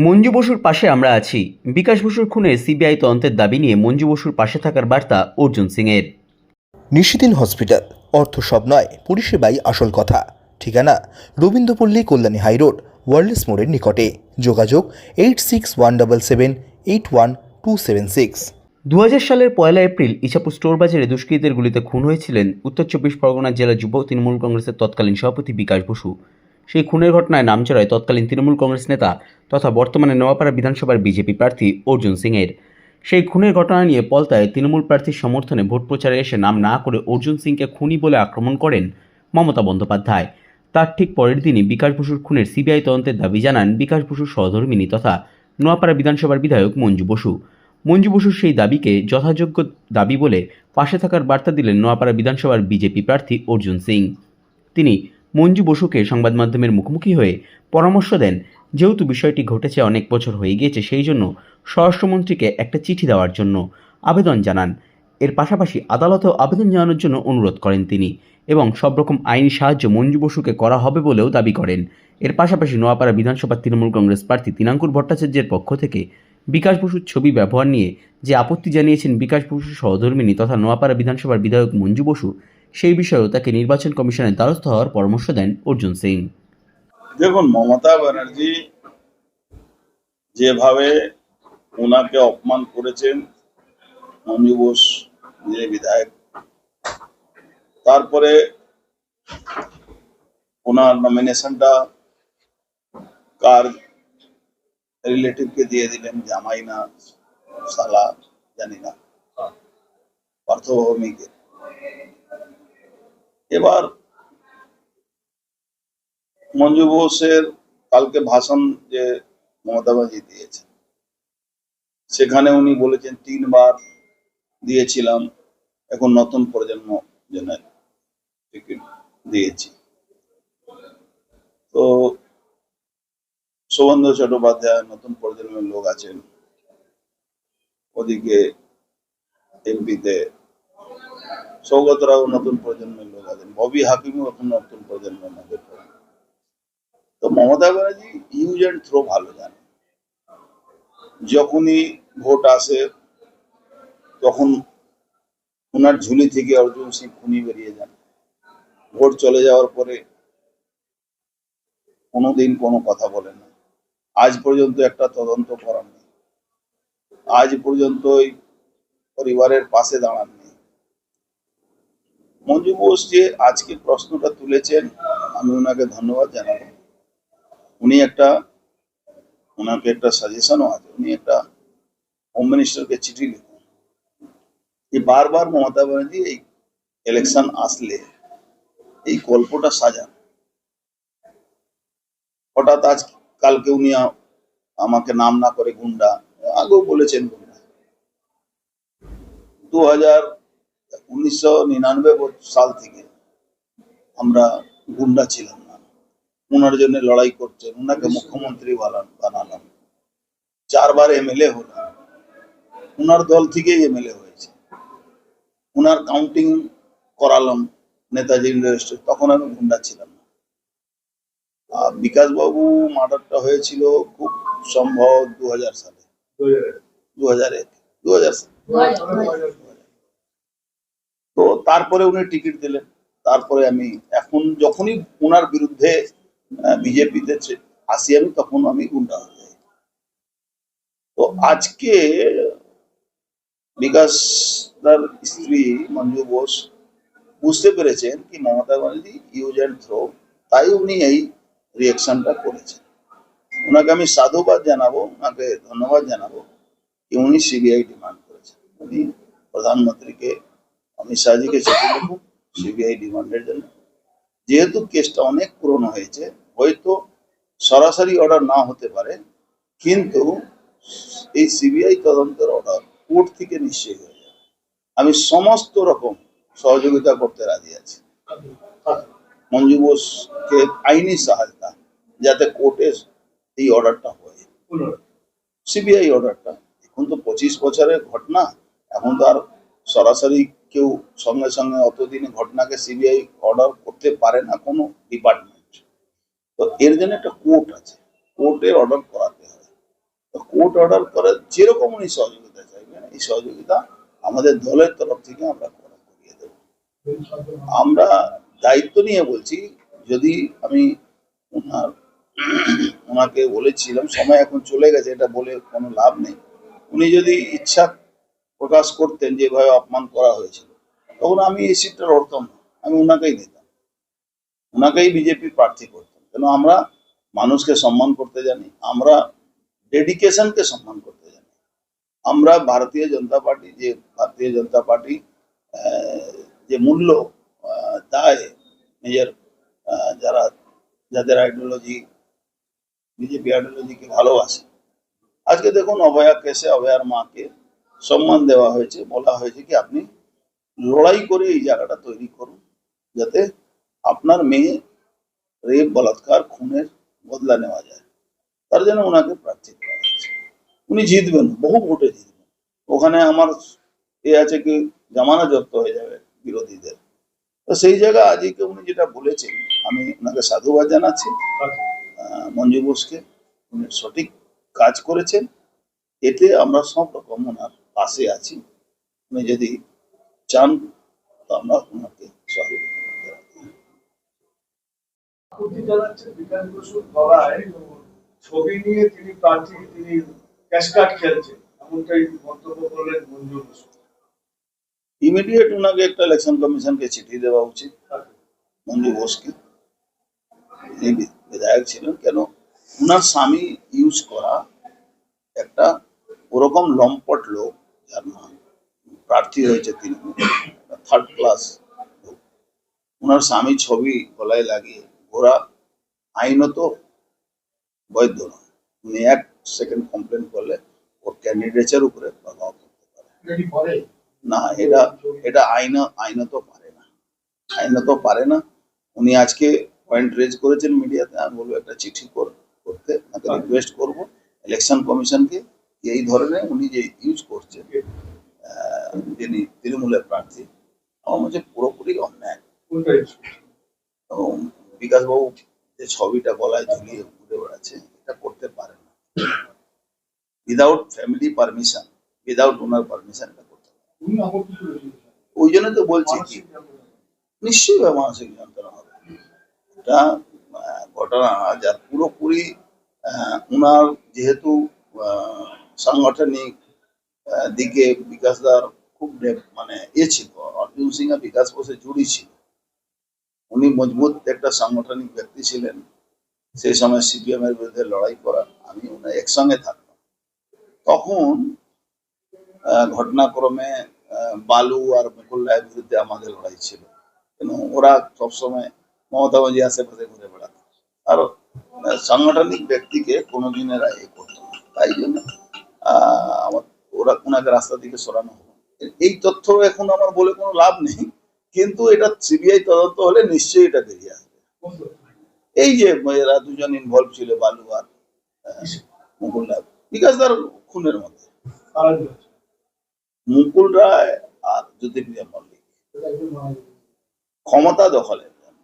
মঞ্জু বসুর পাশে আমরা আছি। বিকাশ বসুর খুনে সিবিআই তদন্তের দাবি নিয়ে মঞ্জু বসুর পাশে থাকার বার্তা অর্জুন সিংয়ের। নিশিদিন হসপিটাল, অর্থ সব নয়, পরিষেবাই আসল কথা। ঠিকানা রবীন্দ্রপল্লী, কল্যাণী হাইরোড, ওয়ার্ল্ডস মোড়ের নিকটে। যোগাযোগ 8617781276। 2000 সালের 1 এপ্রিল ইছাপুর স্টোর বাজারে দুষ্কৃতীদের গুলিতে খুন হয়েছিলেন উত্তর 24 পরগনা জেলা যুব তৃণমূল কংগ্রেসের তৎকালীন সভাপতি বিকাশ বসু। সেই খুনের ঘটনায় নাম চড়ায় তৎকালীন তৃণমূল কংগ্রেস নেতা তথা বর্তমানে নোয়াপাড়া বিধানসভার বিজেপি প্রার্থী অর্জুন সিংয়ের। সেই খুনের ঘটনা নিয়ে পলতায় তৃণমূল প্রার্থীর সমর্থনে ভোট প্রচারে এসে নাম না করে অর্জুন সিংকে খুনি বলে আক্রমণ করেন মমতা বন্দ্যোপাধ্যায়। তার ঠিক পরের দিনই বিকাশ বসুর খুনের সিবিআই তদন্তের দাবি জানান বিকাশ বসুর সহধর্মিণী তথা নোয়াপাড়া বিধানসভার বিধায়ক মঞ্জু বসু। মঞ্জু বসুর সেই দাবিকে যথাযোগ্য দাবি বলে পাশে থাকার বার্তা দিলেন নোয়াপাড়া বিধানসভার বিজেপি প্রার্থী অর্জুন সিং। তিনি মঞ্জু বসুকে সংবাদ মাধ্যমের মুখোমুখি হয়ে পরামর্শ দেন, যেহেতু বিষয়টি ঘটেছে অনেক বছর হয়ে গিয়েছে, সেই জন্য স্বরাষ্ট্রমন্ত্রীকে একটা চিঠি দেওয়ার জন্য আবেদন জানান। এর পাশাপাশি আদালতেও আবেদন জানানোর জন্য অনুরোধ করেন তিনি এবং সব রকম আইনি সাহায্য মঞ্জু বসুকে করা হবে বলেও দাবি করেন। এর পাশাপাশি নোয়াপাড়া বিধানসভার তৃণমূল কংগ্রেস প্রার্থী তিনাঙ্কুর ভট্টাচার্যের পক্ষ থেকে বিকাশ বসুর ছবি ব্যবহার নিয়ে যে আপত্তি জানিয়েছেন বিকাশ বসুর সহধর্মিণী তথা নোয়াপাড়া বিধানসভার বিধায়ক মঞ্জু বসু, সেই বিষয়েও তাকে নির্বাচন কমিশনের দ্বারস্থ হওয়ার পরামর্শ দেন অর্জুন সিং। দেখুন, মমতা ব্যানার্জি যেভাবে ওনাকে অপমান করেছেন, মঞ্জু বোস যে বিধায়ক, তারপরে ওনার নমিনেশনটা কার রিলেটিভকে দিয়ে দিলেন, জামাই না শালা জানি না, পার্থভৌমিকে। এবার মঞ্জু বোসের কালকে ভাষণ যে মমতা ব্যানার্জি দিয়েছে, সেখানে উনি বলেছেন 3 বার দিয়েছিলাম, এখন নতুন প্রজন্ম জন্য টিকিট দিয়েছি। তো শুভেন্দু চট্টোপাধ্যায় নতুন প্রজন্মের লোক আছেন, ওদিকে এমপিতে সৌগত রাও নতুন প্রজন্মের লোক আছেন, ববি হাকিমও এখন নতুন প্রজন্মের মধ্যে। তো Mamata Banerjee use and throw ভালো জানে। যখনই ভোট আসে তখন ওনার ঝুলি থেকে অর্জুন সিং খুনি বেরিয়ে যান। ভোট চলে যাওয়ার পরে কোনোদিন কোনো কথা বলেন না। আজ পর্যন্ত একটা তদন্ত করেননি, আজ পর্যন্ত পরিবারের পাশে দাঁড়াননি। মঞ্জু বোস যে আজকে প্রশ্নটা তুলেছেন, আমি ওনাকে ধন্যবাদ জানাবো। ওনাকে একটা সাজেশনও আছে, উনি একটা হোম মিনিস্টারকে চিঠি লিখুন। এই বারবার মমতা ব্যানার্জি এই ইলেকশন আসলে এই গল্পটা সাজান। হঠাৎ আজ কালকে উনি আমাকে নাম না করে গুন্ডা, আগেও বলেছেন গুন্ডা। 1999 সাল থেকে আমরা গুন্ডা ছিলাম না। ওনার জন্য লড়াই করছেন, ওনাকে মুখ্যমন্ত্রী বানালাম, 4 বার এমএলএ হলাম, ওনার দল থেকেই এমএলএ হয়েছে, ওনার কাউন্টিং করালাম নেতাজি ইন্ডাস্ট্রি, তখন আমি গুন্ডা ছিলাম না। বিকাশ বাবু মার্ডারটা হয়েছিল খুব সম্ভব 2000 সালে, 2001, 2000 সালে। তো তারপরে উনি টিকিট দিলেন। তারপরে আমি এখন যখনই ওনার বিরুদ্ধে বিজেপিতে আসি আমি, তখন আমি গুন্ডা হয়ে যাই। তো আজকে বিকাশ তার স্ত্রী মঞ্জু বোস বুঝতে পেরেছেন কি Mamata Banerjee use and throw, তাই উনি এই রিয়াকশনটা করেছেন। ওনাকে আমি সাধুবাদ জানাবো, ওনাকে ধন্যবাদ জানাবো কি উনি সিবিআই ডিমান্ড করেছেন। উনি প্রধানমন্ত্রীকে, অমিত শাহজিকে চিঠি লিখুন সিবিআই ডিমান্ডের জন্য। যেহেতু কেসটা অনেক পুরনো হয়েছে, হয়তো সরাসরি অর্ডার না হতে পারে, কিন্তু এই সিবিআই তদন্তের অর্ডার কোর্ট থেকে নিশ্চয়ই হয়ে যাবে। আমি সমস্ত রকম সহযোগিতা করতে রাজি আছি। মঞ্জু বোসকে আইনি সহায়তা, যাতে কোর্টের এই অর্ডারটা হয়, সিবিআই অর্ডারটা। এখন তো 25 বছরের ঘটনা, এখন তো আর সরাসরি কেউ সঙ্গে সঙ্গে অতদিনে ঘটনাকে সিবিআই অর্ডার করতে পারে না কোনো ডিপার্টমেন্ট। তো এর জন্য একটা কোর্ট আছে, কোর্টের অর্ডার করাতে হয়। কোর্ট অর্ডার করে যেরকম উনি সহযোগিতা চাইবেন, এই সহযোগিতা আমাদের দলের তরফ থেকে আমরা করিয়ে দেব। আমরা দায়িত্ব নিয়ে বলছি, যদি আমি ওনাকে বলেছিলাম, সময় এখন চলে গেছে, এটা বলে কোনো লাভ নেই। উনি যদি ইচ্ছা প্রকাশ করতেন যেভাবে অপমান করা হয়েছিল, তখন আমি এই সিটটা লড়তাম না, আমি ওনাকেই দিতাম, ওনাকেই বিজেপি প্রার্থী করতাম। কেন আমরা মানুষকে সম্মান করতে জানি, আমরা ডেডিকেশনকে সম্মান করতে জানি। আমরা ভারতীয় জনতা পার্টি যে মূল্য দেয় নিজের, যাদের আইডিওলজি বিজেপি আইডিওলজিকে ভালোবাসে। আজকে দেখুন অভয়া কেসে অভয়ার মাকে সম্মান দেওয়া হয়েছে, বলা হয়েছে কি আপনি লড়াই করে এই জায়গাটা তৈরি করুন, যাতে আপনার মেয়ে রেপ, বলাৎকার, খুনের বদলা নেওয়া যায়। তার জন্য ওনাকে প্রার্থী করা হয়েছে। উনি জিতবেন, বহু ভোটে জিতবেন। ওখানে আমার আছে কি জামানা জব্দ হয়ে যাবে বিরোধীদের। তো সেই জায়গায় আজকে উনি যেটা বলেছেন, আমি ওনাকে সাধুবাদ জানাচ্ছি। মঞ্জু বোসকে, উনি সঠিক কাজ করেছেন। এতে আমরা সব রকম ওনার পাশে আছি। উনি যদি চান তো আমরা ওনাকে সহযোগিতা করতে পারি। আপত্তি জানাচ্ছেন বিকাশ বসুর গলায় ছবি নিয়ে তিনি ক্যাশকার্ড খেলছেন, এমনটাই মন্তব্য করলেন মঞ্জু বসু। ইমিডিয়েট ওনাকে একটা ইলেকশন কমিশনকে চিঠি দেওয়া উচিত, মঞ্জু বোসকে। বিধায়ক ছিলেন, কেন ওনার স্বামী ইউজ করা একটা ওরকম লম্পট লোক, যার নাম প্রার্থী হয়েছে তৃণমূল, থার্ড ক্লাস। ওনার স্বামী ছবি গলায় লাগিয়ে ঘোরা আইনত বৈধ নয়। উনি 1 সেকেন্ড কমপ্লেন করলে ওর ক্যান্ডিডেটের উপরে প্রভাব পড়তে পারে। না, এটা আইনত পারে না। উনি আজকে পয়েন্ট রেজ করেছেন মিডিয়াতে, আমি বলবো একটা চিঠি করতে রিকোয়েস্ট করবো ইলেকশন কমিশনকে, এই ধরনের উনি যে ইউজ করছেন যিনি তৃণমূলের প্রার্থী, আমার মনে হচ্ছে পুরোপুরি অন্যায়। বিকাশ বাবু যে ছবিটা গলায় ঝুলিয়ে ঘুরে বেড়াচ্ছে, এটা করতে পারে না। উইদাউট ফ্যামিলি পারমিশন, উইদাউট ওনার পারমিশন এটা করতে পারে। ওই জন্য তো বলছি কি নিশ্চয়ই মানসিক যন্ত্রণা হবে। এটা ঘটনা যার পুরোপুরি ওনার যেহেতু সাংগঠনিক দিকে বিকাশদার খুব মানে ছিল, অর্জুন সিং আর বিকাশ বোসে জুড়ি ছিল। উনি মজবুত একটা সাংগঠনিক ব্যক্তি ছিলেন। সেই সময় সিপিএম এর বিরুদ্ধে লড়াই করা, আমি ওনার একসঙ্গে থাকতাম। তখন ঘটনাক্রমে বালু আর মুকুল রায়ের বিরুদ্ধে আমাদের লড়াই ছিল, কেন ওরা সবসময় মমতা ব্যানার্জি আশেপাশে ঘুরে বেড়াত, আর সাংগঠনিক ব্যক্তিকে কোনোদিন এরা করতো না। তাই জন্য ওরা ওনাকে রাস্তা থেকে সরানো হবে। এই তথ্য এখন আমার বলে কোনো লাভ নেই, কিন্তু এটা সিবিআই তদন্ত হলে নিশ্চয়ই এটা বেরিয়ে আসবে। এই যে এরা দুজন ইনভলভ ছিল, বালু আর মুকুল রায়, বিকাশদার খুনের মধ্যে। মুকুল রায় আর জ্যোতিপ্রিয়া মল্লিক ক্ষমতা দখলের জন্য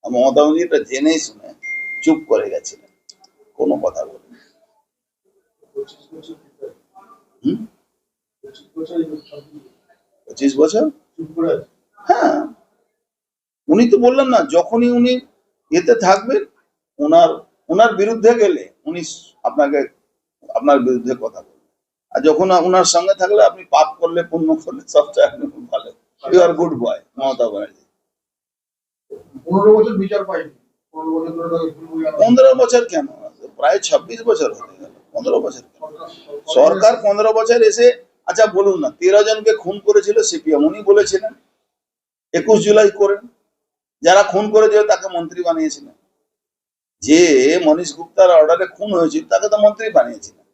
মমতা ব্যানার্জি এটা জেনেই শুনে চুপ করে গেছিলেন, কোনো কথা বলেন। 25 বছর, হ্যাঁ। উনি তো বললেন না, যখনই উনি এতে থাকবেন, ওনার বিরুদ্ধে গেলে উনি আপনার বিরুদ্ধে কথা বলবেন, আর যখন ওনার সঙ্গে থাকলে আপনি পাপ করলে, পুণ্য করলে, সবচেয়ে আপনি খুব ভালো, you are good boy Mamata Banerjee. 15 বছর বিচার পাইনি, 15 বছর কেন, প্রায় 26 বছর হয়ে গেল। 15 বছর সরকার 15 বছর এসে, আচ্ছা বলুন না, 13 জনকে খুন করেছিল সিপিএম, উনি বলেছিলেন 21 জুলাই করেন। যারা খুন করেছিল তাকে মন্ত্রী বানিয়েছিলেন। যে মনীষ গুপ্তার অর্ডারে খুন হয়েছিল তাকে তো মন্ত্রী বানিয়েছিলেন।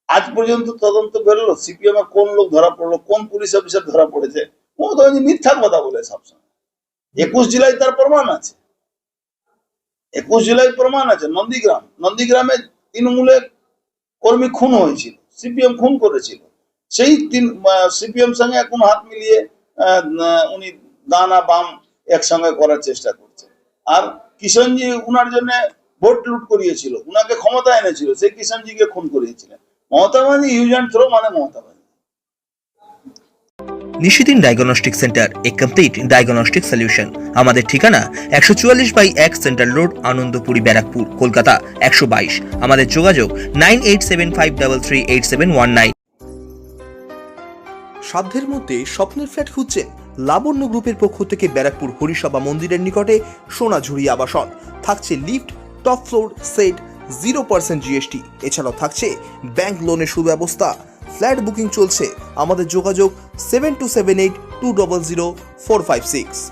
আজ পর্যন্ত তদন্ত বেরোলো সিপিএম এর কোন লোক ধরা পড়লো, কোন পুলিশ অফিসার ধরা পড়েছে? মমতা ব্যানার্জি মিথ্যা কথা বলে সবসময়। 21 জুলাই তার প্রমাণ আছে, 21 জুলাই প্রমাণ আছে। নন্দীগ্রামে তৃণমূলের কর্মী খুন হয়েছিল, সিপিএম খুন করেছিল। সেই সিপিএম সঙ্গে এখন হাত মিলিয়ে উনি দানা বাম একসঙ্গে করার চেষ্টা করছে। আর কিষণজি উনার জন্য ভোট লুট করিয়েছিল, উনাকে ক্ষমতা এনেছিল, সেই কিষণজিকে খুন করিয়েছিলেন। Mamata Banerjee use and throw মানে Mamata Banerjee. Nishidin diagnostic centre, a complete diagnostic solution. আমাদের ঠিকানা 144/1 সেন্ট্রাল রোড, আনন্দপুরি, ব্যারাকপুর, কলকাতা 122। আমাদের যোগাযোগ 9875338719। সাধ্যের মধ্যে স্বপ্নের ফ্ল্যাট খুঁজছেন? লাবণ্য গ্রুপের পক্ষ থেকে ব্যারাকপুর হরিসভা মন্দিরের নিকটে সোনাঝুরি আবাসন। থাকছে lift, top floor, set, 0% GST. এছাড়াও থাকছে ব্যাংক লোনের সুব্যবস্থা। ফ্ল্যাট বুকিং চলছে। আমাদের যোগাযোগ 7278200456।